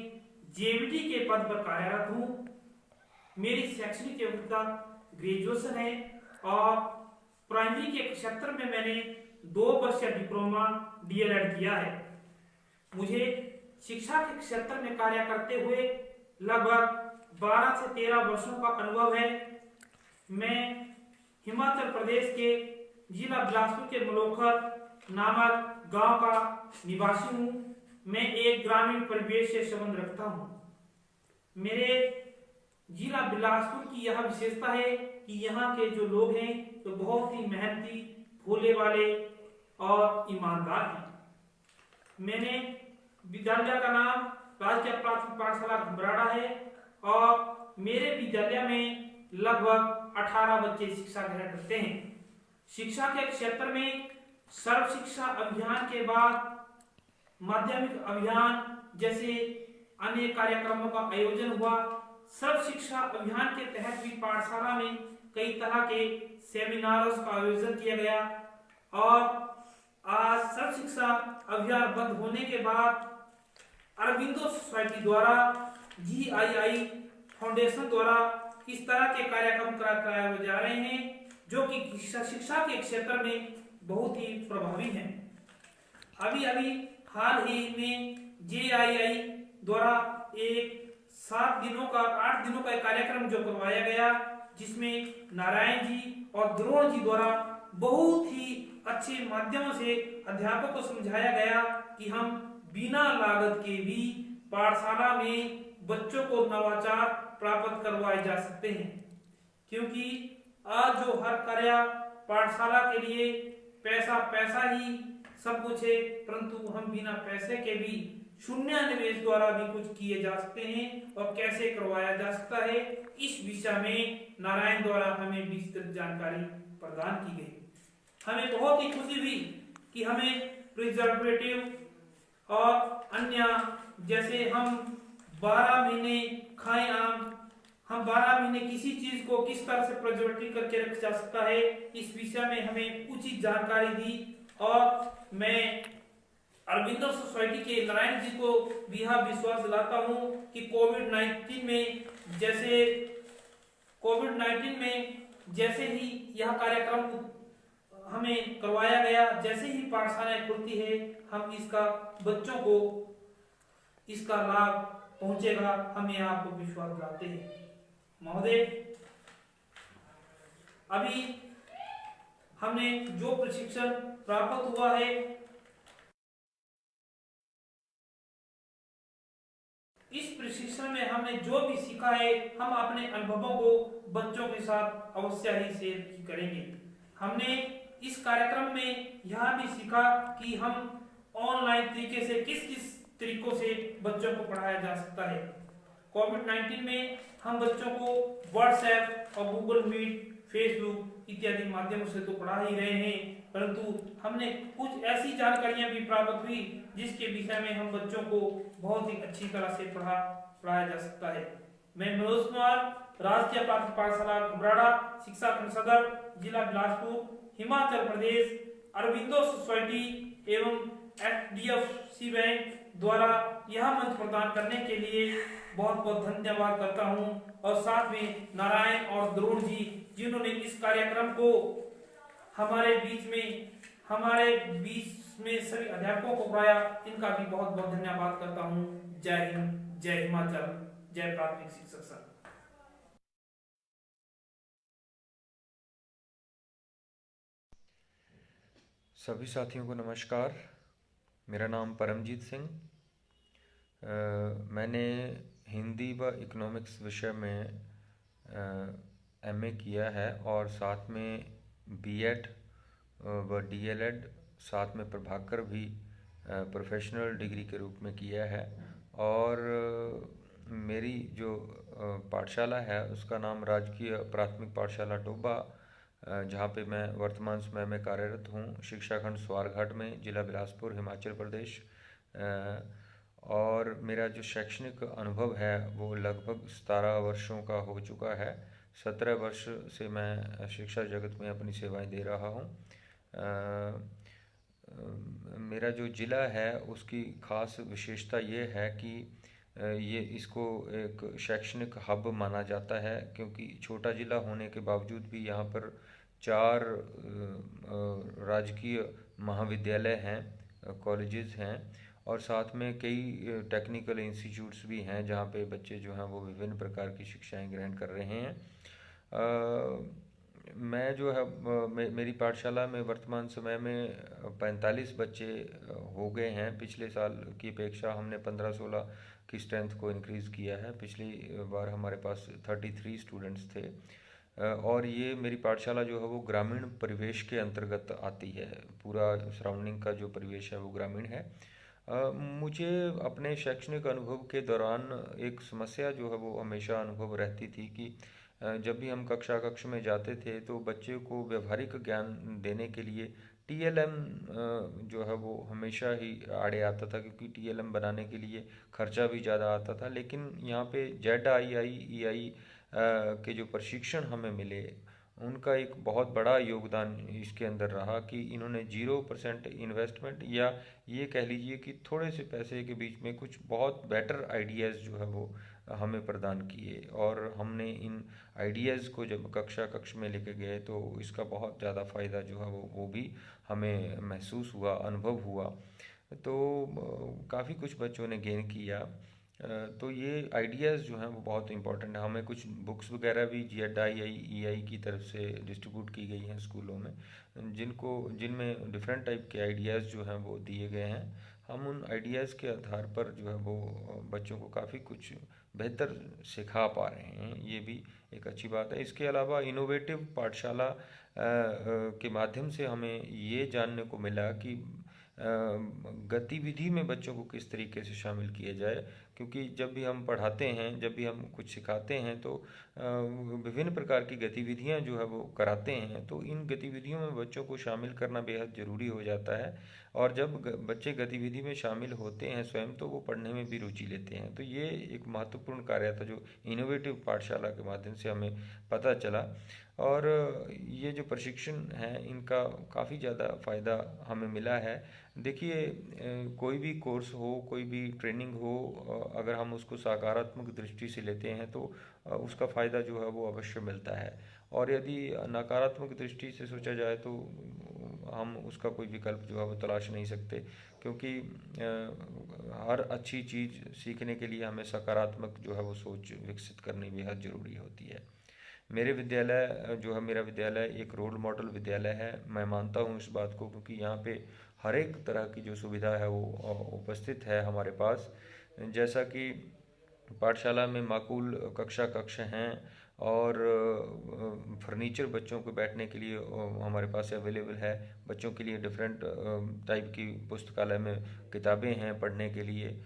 JBT के पद पर कार्यरत हूँ। मेरी शैक्षणिक योग्यता ग्रेजुएशन है और प्राइमरी के क्षेत्र में मैंने 2 वर्षीय डिप्लोमा DLED किया है। मुझे शिक्षा के क्षेत्र में कार्य करते हुए लगभग 12 से 13 वर्षों का अनुभव है। मैं हिमाचल प्रदेश के जिला बिलासपुर के मलोखर नामक गांव का निवासी हूँ। मैं एक ग्रामीण परिवेश से संबंध रखता हूँ। मेरे जिला बिलासपुर की यह विशेषता है कि यहाँ के जो लोग हैं तो बहुत ही मेहनती, भोले वाले और ईमानदार हैं। मैंने विद्यालय का नाम राजकीय प्राथमिक पाठशाला घुमराड़ा है और मेरे विद्यालय में लगभग 18 बच्चे शिक्षा ग्रहण करते हैं। शिक्षा के क्षेत्र में सर्व शिक्षा अभियान के बाद माध्यमिक अभियान जैसे अन्य कार्यक्रमों का आयोजन हुआ। सर्व शिक्षा अभियान के तहत भी पाठशाला में कई तरह के सेमिनारों का आयोजन किया गया और आज सर्व शिक्षा अभियान बंद होने के बाद अरबिंदो सोसाइटी द्वारा GII फाउंडेशन द्वारा इस तरह के कार्यक्रम कराए जा रहे हैं जो कि शिक्षा के क्षेत्र में बहुत ही प्रभावी हैं। अभी हाल ही में JII द्वारा एक 8 दिनों का एक कार्यक्रम जो करवाया गया, जिसमें नारायण जी और द्रोण जी द्वारा बहुत ही अच्छे माध्यमों से अध्यापकों को समझाया गया कि हम बिना लागत के भी पाठशाला में बच्चों को नवाचार प्राप्त करवाए जा सकते हैं। क्योंकि आज जो हर कार्य पाठशाला के लिए पैसा पैसा ही सब कुछ है, परंतु हम बिना पैसे के भी शून्य निवेश द्वारा भी कुछ किए जा सकते हैं और कैसे करवाया जा सकता है, इस विषय में नारायण द्वारा हमें विस्तृत जानकारी प्रदान की गई। हमें बहुत ही खुशी हुई कि हमें प्रिजर्वेटिव और अन्य जैसे हम 12 महीने खाएं आम, हम 12 महीने किसी चीज को किस तरह से प्रिजर्वेटिव करके रखा जा सकता है, इस विषय में हमें उचित जानकारी दी। और मैं अरविंदो सोसाइटी के नारायण जी को भी यह विश्वास दिलाता हूं कि कोविड-19 में जैसे ही यह कार्यक्रम हमें करवाया गया, जैसे ही पाठशालाएं खुलती है, हम इसका बच्चों को इसका लाभ पहुंचेगा, हम यह आपको विश्वास दिलाते हैं। महोदय, अभी हमने जो प्रशिक्षण प्राप्त हुआ है, इस प्रशिक्षण में हमने जो भी सीखा है, हम अपने अनुभवों को बच्चों के साथ अवश्य ही शेयर करेंगे। हमने इस कार्यक्रम में यह भी सीखा कि हम ऑनलाइन तरीके से किस किस तरीकों से बच्चों को पढ़ाया जा सकता है। कोविड-19 में हम बच्चों को व्हाट्सएप और गूगल मीट, फेसबुक इत्यादि माध्यमों से तो पढ़ा ही रहे हैं, परंतु हमने कुछ ऐसी जानकारियां भी प्राप्त हुई जिसके विषय में हम बच्चों को बहुत ही अच्छी तरह से पढ़ाया जा सकता है। मैं मनोज कुमार, राजकीय प्राथमिक पाठशाला घुमराड़ा, शिक्षा खंड सदर, जिला बिलासपुर, हिमाचल प्रदेश, अरविंदो सोसाइटी एवं HDFC बैंक द्वारा यह मंच प्रदान करने के लिए बहुत बहुत धन्यवाद करता हूं, और साथ में नारायण और द्रोण जी जिन्होंने इस कार्यक्रम को हमारे बीच में सभी अध्यापकों को पढ़ाया, इनका भी बहुत बहुत धन्यवाद करता हूं। जय हिंद, जय हिमाचल, जय प्राथमिक शिक्षक संघ। सभी साथियों को नमस्कार। मेरा नाम परमजीत सिंह। मैंने हिंदी व इकोनॉमिक्स विषय में MA किया है और साथ में B.Ed व DLED साथ में प्रभाकर भी प्रोफेशनल डिग्री के रूप में किया है। और मेरी जो पाठशाला है उसका नाम राजकीय प्राथमिक पाठशाला टोबा, जहाँ पे मैं वर्तमान समय में कार्यरत हूँ, शिक्षा खंड स्वारघाट में, जिला बिलासपुर, हिमाचल प्रदेश। और मेरा जो शैक्षणिक अनुभव है वो लगभग 17 वर्षों का हो चुका है। 17 वर्ष से मैं शिक्षा जगत में अपनी सेवाएं दे रहा हूँ। मेरा जो ज़िला है उसकी ख़ास विशेषता ये है कि ये इसको एक शैक्षणिक हब माना जाता है, क्योंकि छोटा ज़िला होने के बावजूद भी यहाँ पर 4 राजकीय महाविद्यालय हैं, कॉलेजेस हैं, और साथ में कई टेक्निकल इंस्टीट्यूट्स भी हैं जहाँ पे बच्चे जो हैं वो विभिन्न प्रकार की शिक्षाएं ग्रहण कर रहे हैं। मैं जो है मेरी पाठशाला में वर्तमान समय में 45 बच्चे हो गए हैं। पिछले साल की अपेक्षा हमने 15-16 की स्ट्रेंथ को इंक्रीज़ किया है। पिछली बार हमारे पास 33 स्टूडेंट्स थे। और ये मेरी पाठशाला जो है वो ग्रामीण परिवेश के अंतर्गत आती है। पूरा सराउंडिंग का जो परिवेश है वो ग्रामीण है। मुझे अपने शैक्षणिक अनुभव के दौरान एक समस्या जो है वो हमेशा अनुभव रहती थी कि जब भी हम कक्ष में जाते थे तो बच्चे को व्यवहारिक ज्ञान देने के लिए TLM जो है वो हमेशा ही आड़े आता था, क्योंकि TLM बनाने के लिए खर्चा भी ज़्यादा आता था। लेकिन यहाँ पे ZII के जो प्रशिक्षण हमें मिले उनका एक बहुत बड़ा योगदान इसके अंदर रहा कि इन्होंने 0% इन्वेस्टमेंट, या ये कह लीजिए कि थोड़े से पैसे के बीच में कुछ बहुत बेटर आइडियाज़ जो है वो हमें प्रदान किए। और हमने इन आइडियाज़ को जब कक्ष में लेके गए तो इसका बहुत ज़्यादा फ़ायदा जो है वो भी हमें महसूस हुआ, अनुभव हुआ। तो काफ़ी कुछ बच्चों ने गेन किया। तो ये आइडियाज़ जो हैं वो बहुत इंपॉर्टेंट है। हमें कुछ बुक्स वगैरह भी ZII की तरफ से डिस्ट्रीब्यूट की गई हैं स्कूलों में, जिनमें डिफरेंट टाइप के आइडियाज़ जो हैं वो दिए गए हैं। हम उन आइडियाज़ के आधार पर जो है वो बच्चों को काफ़ी कुछ बेहतर सिखा पा रहे हैं, ये भी एक अच्छी बात है। इसके अलावा इनोवेटिव पाठशाला के माध्यम से हमें ये जानने को मिला कि गतिविधि में बच्चों को किस तरीके से शामिल किया जाए, क्योंकि जब भी हम पढ़ाते हैं, जब भी हम कुछ सिखाते हैं तो विभिन्न प्रकार की गतिविधियां जो है वो कराते हैं, तो इन गतिविधियों में बच्चों को शामिल करना बेहद ज़रूरी हो जाता है। और जब बच्चे गतिविधि में शामिल होते हैं स्वयं, तो वो पढ़ने में भी रुचि लेते हैं। तो ये एक महत्वपूर्ण कार्य था जो इनोवेटिव पाठशाला के माध्यम से हमें पता चला। और ये जो प्रशिक्षण है इनका काफ़ी ज़्यादा फ़ायदा हमें मिला है। देखिए, कोई भी कोर्स हो, कोई भी ट्रेनिंग हो, अगर हम उसको सकारात्मक दृष्टि से लेते हैं तो उसका फ़ायदा जो है वो अवश्य मिलता है। और यदि नकारात्मक दृष्टि से सोचा जाए तो हम उसका कोई विकल्प जो है वो तलाश नहीं सकते, क्योंकि हर अच्छी चीज़ सीखने के लिए हमें सकारात्मक जो है वो सोच विकसित करनी बेहद ज़रूरी होती है। मेरे विद्यालय जो है, मेरा विद्यालय एक रोल मॉडल विद्यालय है, मैं मानता हूँ इस बात को, क्योंकि यहाँ पे हर एक तरह की जो सुविधा है वो उपस्थित है हमारे पास। जैसा कि पाठशाला में माकूल कक्ष हैं, और फर्नीचर बच्चों को बैठने के लिए हमारे पास अवेलेबल है। बच्चों के लिए डिफरेंट टाइप की पुस्तकालय में किताबें हैं पढ़ने के लिए।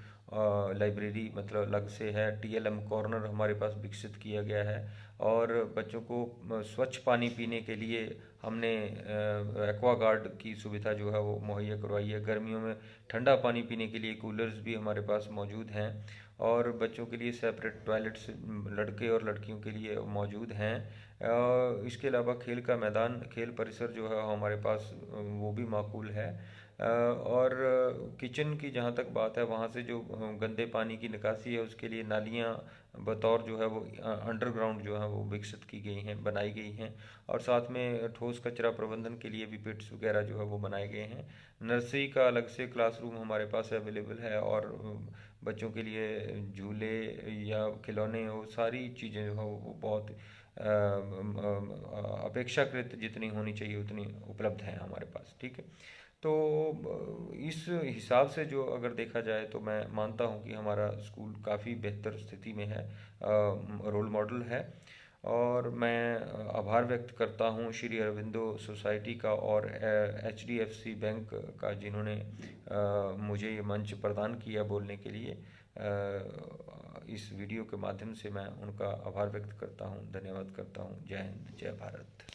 लाइब्रेरी मतलब अलग से है। टीएलएम कॉर्नर हमारे पास विकसित किया गया है। और बच्चों को स्वच्छ पानी पीने के लिए हमने एक्वागार्ड की सुविधा जो है वो मुहैया करवाई है। गर्मियों में ठंडा पानी पीने के लिए कूलर्स भी हमारे पास मौजूद हैं। और बच्चों के लिए सेपरेट टॉयलेट्स लड़के और लड़कियों के लिए मौजूद हैं। इसके अलावा खेल का मैदान, खेल परिसर जो है हमारे पास वो भी माकूल है। और किचन की जहाँ तक बात है, वहाँ से जो गंदे पानी की निकासी है उसके लिए नालियाँ बतौर जो है वो अंडरग्राउंड जो है वो विकसित की गई हैं, बनाई गई हैं। और साथ में ठोस कचरा प्रबंधन के लिए भी पिट्स वगैरह जो है वो बनाए गए हैं। नर्सरी का अलग से क्लासरूम हमारे पास अवेलेबल है। और बच्चों के लिए झूले या खिलौने, वो सारी चीज़ें जो है वो बहुत अपेक्षाकृत जितनी होनी चाहिए उतनी उपलब्ध हैं हमारे पास। ठीक है, तो इस हिसाब से जो अगर देखा जाए तो मैं मानता हूँ कि हमारा स्कूल काफ़ी बेहतर स्थिति में है, रोल मॉडल है। और मैं आभार व्यक्त करता हूँ श्री अरविंदो सोसाइटी का और HDFC बैंक का, जिन्होंने मुझे ये मंच प्रदान किया बोलने के लिए। इस वीडियो के माध्यम से मैं उनका आभार व्यक्त करता हूँ, धन्यवाद करता हूँ। जय हिंद, जय भारत।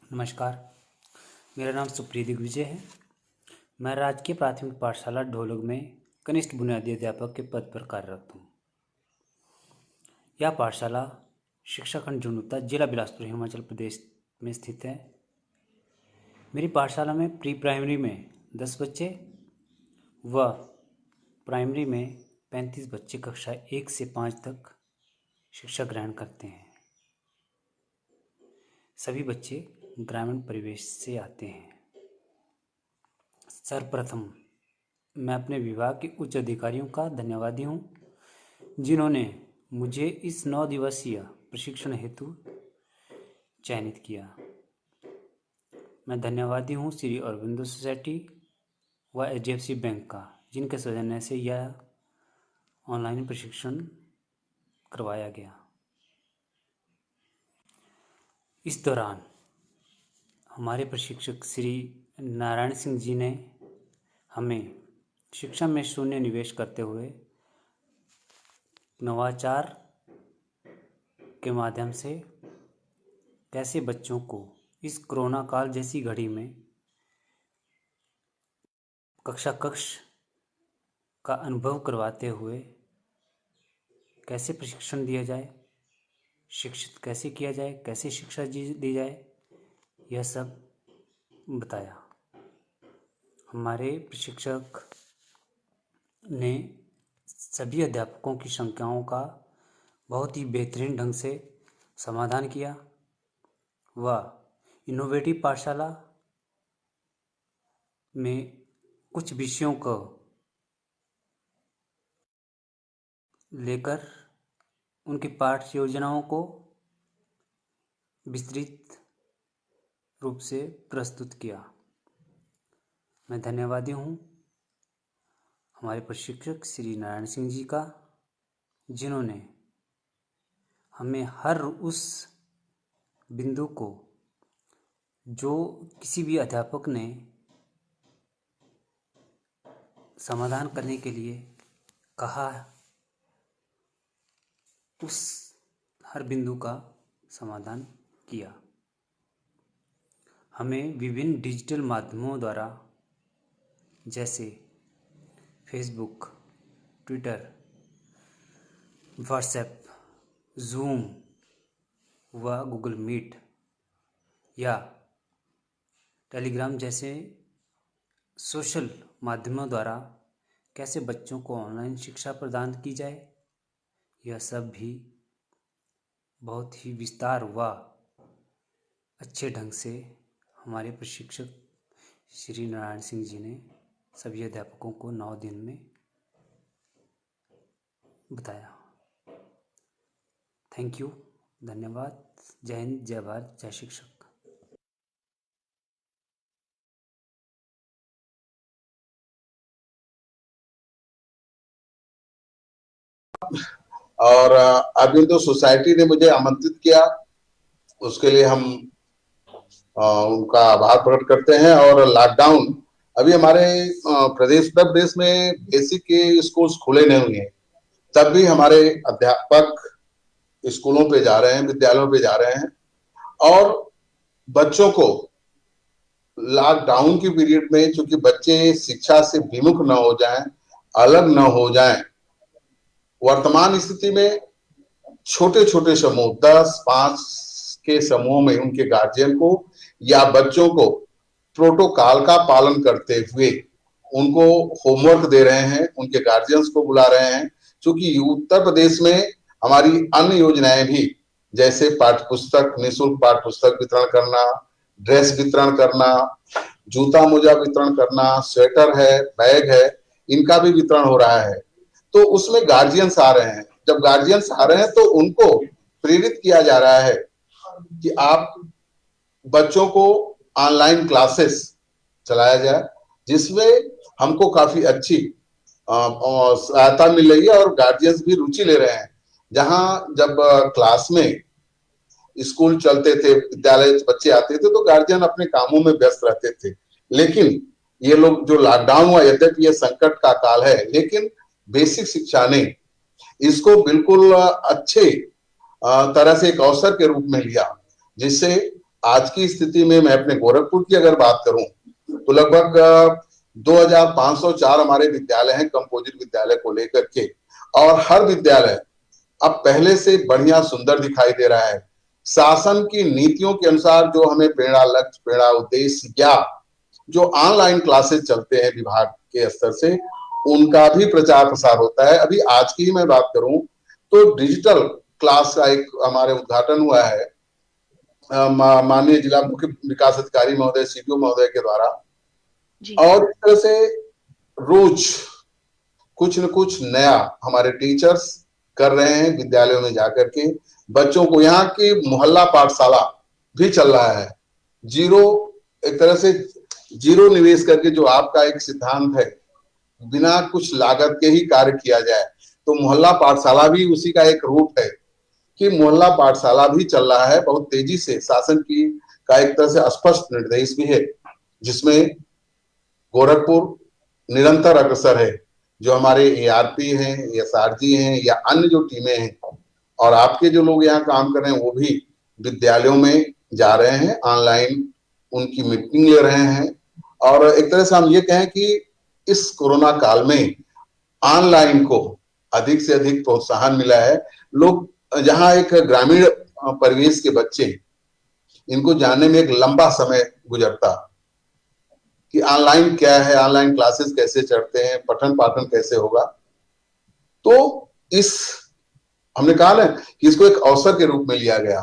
नमस्कार, मेरा नाम सुप्रिय दिग्विजय है। मैं राजकीय प्राथमिक पाठशाला ढोलक में कनिष्ठ बुनियादी अध्यापक के पद पर कार्यरत हूँ। यह पाठशाला शिक्षा खंड झुंझुनू, जिला बिलासपुर, हिमाचल प्रदेश में स्थित है। मेरी पाठशाला में प्री प्राइमरी में 10 बच्चे व प्राइमरी में 35 बच्चे कक्षा 1 से 5 तक शिक्षा ग्रहण करते हैं। सभी बच्चे ग्रामीण परिवेश से आते हैं। सर्वप्रथम मैं अपने विभाग के उच्च अधिकारियों का धन्यवादी हूँ, जिन्होंने मुझे इस 9 दिवसीय प्रशिक्षण हेतु चयनित किया। मैं धन्यवादी हूँ श्री अरविंदो सोसाइटी व HDFC बैंक का, जिनके सौजन्य से यह ऑनलाइन प्रशिक्षण करवाया गया। इस दौरान हमारे प्रशिक्षक श्री नारायण सिंह जी ने हमें शिक्षा में शून्य निवेश करते हुए नवाचार के माध्यम से कैसे बच्चों को इस कोरोना काल जैसी घड़ी में कक्षा का अनुभव करवाते हुए कैसे प्रशिक्षण दिया जाए, शिक्षित कैसे किया जाए, कैसे शिक्षा दी जाए, यह सब बताया। हमारे प्रशिक्षक ने सभी अध्यापकों की शंकाओं का बहुत ही बेहतरीन ढंग से समाधान किया व इनोवेटिव पाठशाला में कुछ विषयों को लेकर उनकी पाठ्य योजनाओं को विस्तृत रूप से प्रस्तुत किया। मैं धन्यवादी हूँ हमारे प्रशिक्षक श्री नारायण सिंह जी का, जिन्होंने हमें हर उस बिंदु को जो किसी भी अध्यापक ने समाधान करने के लिए कहा, उस हर बिंदु का समाधान किया। हमें विभिन्न डिजिटल माध्यमों द्वारा जैसे फेसबुक, ट्विटर, व्हाट्सएप, जूम व गूगल मीट या टेलीग्राम जैसे सोशल माध्यमों द्वारा कैसे बच्चों को ऑनलाइन शिक्षा प्रदान की जाए, यह सब भी बहुत ही विस्तार व अच्छे ढंग से हमारे प्रशिक्षक श्री नारायण सिंह जी ने सभी अध्यापकों को 9 दिन में बताया। थैंक यू, धन्यवाद। जय हिंद, जय भारत, जय शिक्षक। और अभी तो सोसाइटी ने मुझे आमंत्रित किया, उसके लिए हम उनका आभार प्रकट करते हैं। और लॉकडाउन अभी हमारे प्रदेश में बेसिक के स्कूल्स खुले नहीं हुए हैं, तब भी हमारे अध्यापक स्कूलों पे जा रहे हैं, विद्यालयों पे जा रहे हैं और बच्चों को लॉकडाउन की पीरियड में, चूंकि बच्चे शिक्षा से विमुख न हो जाएं, अलग न हो जाएं, वर्तमान स्थिति में छोटे छोटे समूह 10-5 के समूह में उनके गार्जियन को या बच्चों को प्रोटोकॉल का पालन करते हुए उनको होमवर्क दे रहे हैं, उनके गार्जियंस को बुला रहे हैं। क्योंकि उत्तर प्रदेश में हमारी अन्य योजनाएं भी, जैसे पाठ्यपुस्तक, निःशुल्क पाठ्यपुस्तक वितरण करना, ड्रेस वितरण करना, जूता मोजा वितरण करना, स्वेटर है, बैग है, इनका भी वितरण हो रहा है। तो उसमें गार्जियंस आ रहे हैं। जब गार्जियंस आ रहे हैं तो उनको प्रेरित किया जा रहा है कि आप बच्चों को ऑनलाइन क्लासेस चलाया जाए, जिसमें हमको काफी अच्छी सहायता मिल रही है और गार्जियंस भी रुचि ले रहे हैं। जहां जब क्लास में स्कूल चलते थे, विद्यालय बच्चे आते थे तो गार्जियन अपने कामों में व्यस्त रहते थे, लेकिन ये लोग जो लॉकडाउन हुआ, यद्यपि ये संकट का काल है, लेकिन बेसिक शिक्षा ने इसको बिल्कुल अच्छे तरह से एक अवसर के रूप में लिया, जिससे आज की स्थिति में मैं अपने गोरखपुर की अगर बात करूं तो लगभग 2504 हमारे विद्यालय हैं, कंपोजिट विद्यालय को लेकर के, और हर विद्यालय अब पहले से बढ़िया सुंदर दिखाई दे रहा है। शासन की नीतियों के अनुसार जो हमें प्रेरणा लक्ष्य, प्रेरणा उद्देश्य या जो ऑनलाइन क्लासेस चलते हैं विभाग के स्तर से, उनका भी प्रचार प्रसार होता है। अभी आज की ही मैं बात करूं तो डिजिटल क्लास का एक हमारे उद्घाटन हुआ है माननीय जिला मुख्य विकास अधिकारी महोदय, सीडीओ महोदय के द्वारा, और इस तरह से रोज कुछ न कुछ नया हमारे टीचर्स कर रहे हैं विद्यालयों में जाकर के बच्चों को। यहाँ की मोहल्ला पाठशाला भी चल रहा है, एक तरह से जीरो निवेश करके, जो आपका एक सिद्धांत है, बिना कुछ लागत के ही कार्य किया जाए, तो मोहल्ला पाठशाला भी उसी का एक रूप है कि मोहल्ला पाठशाला भी चल रहा है बहुत तेजी से। शासन का एक तरह से स्पष्ट निर्देश भी है, जिसमें गोरखपुर निरंतर अग्रसर है। जो हमारे एआरपी हैं, एसआरजी हैं या अन्य जो टीमें हैं, और आपके जो लोग यहाँ काम कर रहे हैं, वो भी विद्यालयों में जा रहे हैं, ऑनलाइन उनकी मीटिंग ले रहे हैं। और एक तरह से हम ये कहें कि इस कोरोना काल में ऑनलाइन को अधिक से अधिक प्रोत्साहन मिला है। लोग जहां एक ग्रामीण परिवेश के बच्चे, इनको जानने में एक लंबा समय गुजरता कि ऑनलाइन क्या है, ऑनलाइन क्लासेस कैसे चढ़ते हैं, पठन पाठन कैसे होगा, तो हमने कहा ना कि इसको एक अवसर के रूप में लिया गया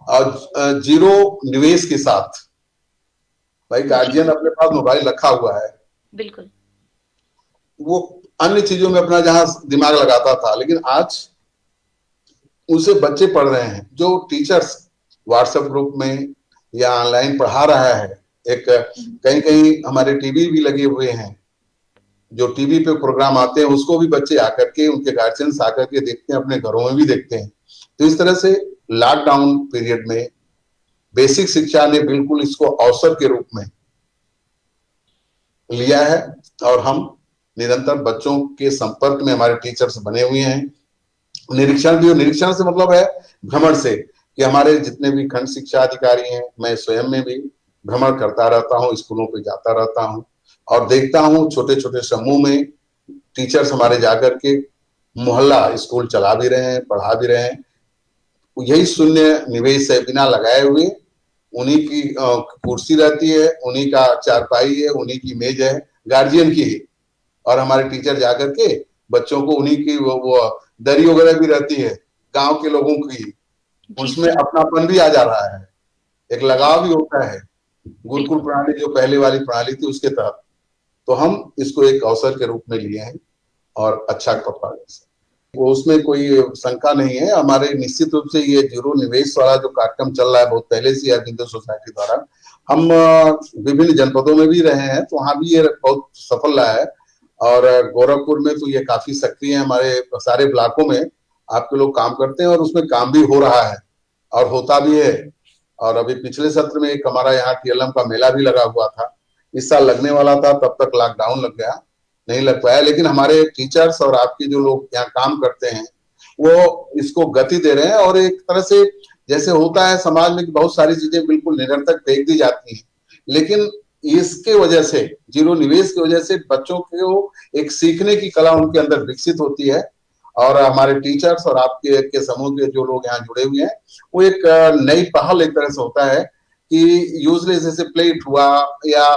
और जीरो निवेश के साथ। भाई गार्जियन अपने पास मोबाइल रखा हुआ है, बिल्कुल, वो अन्य चीजों में अपना जहां दिमाग लगाता था, लेकिन आज उनसे बच्चे पढ़ रहे हैं। जो टीचर्स व्हाट्सएप ग्रुप में या ऑनलाइन पढ़ा रहा है। एक कहीं कहीं हमारे टीवी भी लगे हुए हैं, जो टीवी पे प्रोग्राम आते हैं उसको भी बच्चे आकर के, उनके गार्जियंस आकर के देखते हैं, अपने घरों में भी देखते हैं। तो इस तरह से लॉकडाउन पीरियड में बेसिक शिक्षा ने बिल्कुल इसको अवसर के रूप में लिया है और हम निरंतर बच्चों के संपर्क में हमारे टीचर्स बने हुए हैं। निरीक्षण से मतलब है भ्रमण से, कि हमारे जितने भी खंड शिक्षा अधिकारी हैं, मैं स्वयं में भी भ्रमण करता रहता हूँ, स्कूलों पे जाता रहता हूँ और देखता हूँ छोटे छोटे समूह में टीचर्स हमारे जाकर के मोहल्ला स्कूल चला भी रहे हैं, पढ़ा भी रहे हैं। यही शून्य निवेश है, बिना लगाए हुए। उन्हीं की कुर्सी रहती है, उन्हीं का चारपाई है, उन्हीं की मेज है, गार्जियन की ही, और हमारे टीचर जाकर के बच्चों को उन्हीं की वो दरी वगैरह भी रहती है गांव के लोगों की, उसमें अपनापन भी आ जा रहा है, एक लगाव भी होता है गुरुकुल प्रणाली जो पहले वाली प्रणाली थी उसके तहत। तो हम इसको एक अवसर के रूप में लिए हैं और अच्छा परफॉर्मेंस है, वो उसमें कोई शंका नहीं है। हमारे निश्चित रूप से ये जीरो निवेश वाला जो कार्यक्रम चल रहा है बहुत पहले से अरविंदो सोसाइटी द्वारा, हम विभिन्न जनपदों में भी रहे हैं तो वहां भी ये बहुत सफल रहा है। और गोरखपुर में तो ये काफी सक्रिय है, हमारे सारे ब्लॉकों में आपके लोग काम करते हैं और उसमें काम भी हो रहा है और होता भी है। और अभी पिछले सत्र में एक हमारा यहाँ TLM का मेला भी लगा हुआ था, इस साल लगने वाला था, तब तक लॉकडाउन लग गया, नहीं लग पाया। लेकिन हमारे टीचर्स और आपके जो लोग यहाँ काम करते हैं वो इसको गति दे रहे हैं और एक तरह से जैसे होता है समाज में कि बहुत सारी चीजें बिल्कुल निरंतर फेंक दी जाती हैं, लेकिन इसके वजह से, जीरो निवेश की वजह से बच्चों को एक सीखने की कला उनके अंदर विकसित होती है। और हमारे टीचर्स और आपके के समूह के जो लोग यहाँ जुड़े हुए हैं, वो एक नई पहल एक तरह से होता है कि यूजली जैसे प्लेट हुआ या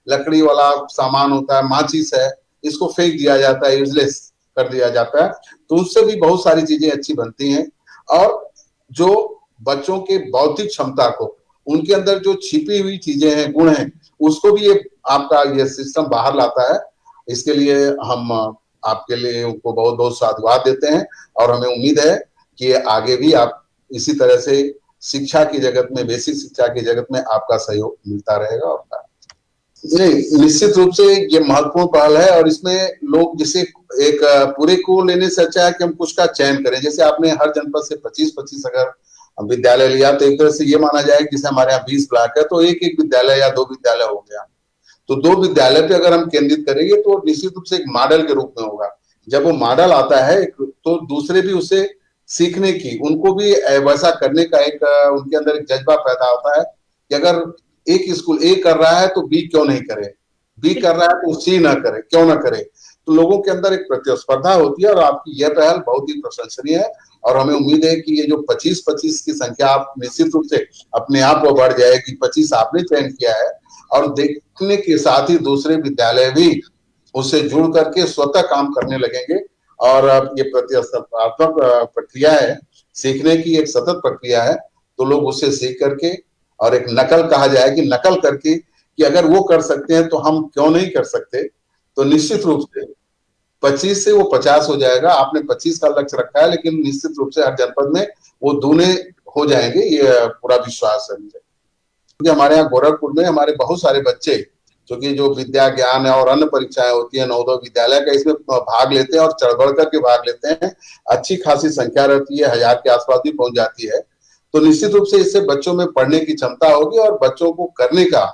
लकड़ी वाला सामान होता है, माचिस है, इसको फेंक दिया जाता है, यूजलेस कर दिया जाता है, तो उससे भी बहुत सारी चीजें अच्छी बनती हैं। और जो बच्चों के बौद्धिक क्षमता को, उनके अंदर जो छिपी हुई चीजें हैं, गुण हैं, उसको भी ये आपका ये सिस्टम बाहर लाता है। इसके लिए हम आपके लिए उनको बहुत बहुत साधुवाद देते हैं और हमें उम्मीद है कि आगे भी आप इसी तरह से शिक्षा की जगत में, बेसिक शिक्षा की जगत में आपका सहयोग मिलता रहेगा। और नहीं, निश्चित रूप से ये महत्वपूर्ण पहल है और इसमें लोग जैसे एक पूरे को लेने से अच्छा है कि हम कुछ का चयन करें। जैसे आपने हर जनपद से 25-25 अगर विद्यालय लिया तो एक तरह से ये माना जाए कि जैसे हमारे यहाँ 20 ब्लॉक है तो एक एक विद्यालय या 2 विद्यालय हो गया, तो 2 विद्यालय पे अगर हम केंद्रित करेंगे तो निश्चित रूप से एक मॉडल के रूप में होगा। जब वो मॉडल आता है तो दूसरे भी उसे सीखने की, उनको भी वैसा करने का एक उनके अंदर एक जज्बा पैदा होता है कि अगर एक स्कूल A कर रहा है तो B क्यों नहीं करे, B कर रहा है तो C ना करे, क्यों ना करे। तो लोगों के अंदर एक प्रतिस्पर्धा होती है और आपकी यह पहल बहुत ही प्रशंसनीय है और हमें उम्मीद है कि ये जो 25-25 की संख्या आप निश्चित रूप से अपने आप वो बढ़ जाएगी। 25 आपने चयन किया है और देखने के साथ ही दूसरे विद्यालय भी उससे जुड़ करके स्वतः काम करने लगेंगे। और ये प्रतिस्पर्धात्मक प्रक्रिया है, सीखने की एक सतत प्रक्रिया है, तो लोग उससे सीख करके और एक नकल कहा जाए कि नकल करके कि अगर वो कर सकते हैं तो हम क्यों नहीं कर सकते। तो निश्चित रूप से 25 से वो 50 हो जाएगा। आपने 25 का लक्ष्य रखा है, लेकिन निश्चित रूप से हर जनपद में वो दूने हो जाएंगे, ये पूरा विश्वास है मुझे। क्योंकि हमारे यहाँ गोरखपुर में हमारे बहुत सारे बच्चे, क्योंकि जो विद्या ज्ञान है और अन्य परीक्षाएं होती है, नवोदय विद्यालय का, इसमें भाग लेते हैं और चढ़ बढ़ करके भाग लेते हैं। अच्छी खासी संख्या रहती है, 1000 के आसपास भी पहुंच जाती है। तो निश्चित रूप से इससे बच्चों में पढ़ने की क्षमता होगी और बच्चों को करने का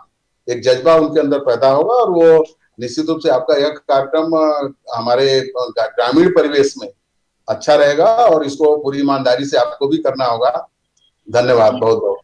एक जज्बा उनके अंदर पैदा होगा और वो निश्चित रूप से आपका यह कार्यक्रम हमारे ग्रामीण परिवेश में अच्छा रहेगा और इसको पूरी ईमानदारी से आपको भी करना होगा। धन्यवाद बहुत बहुत।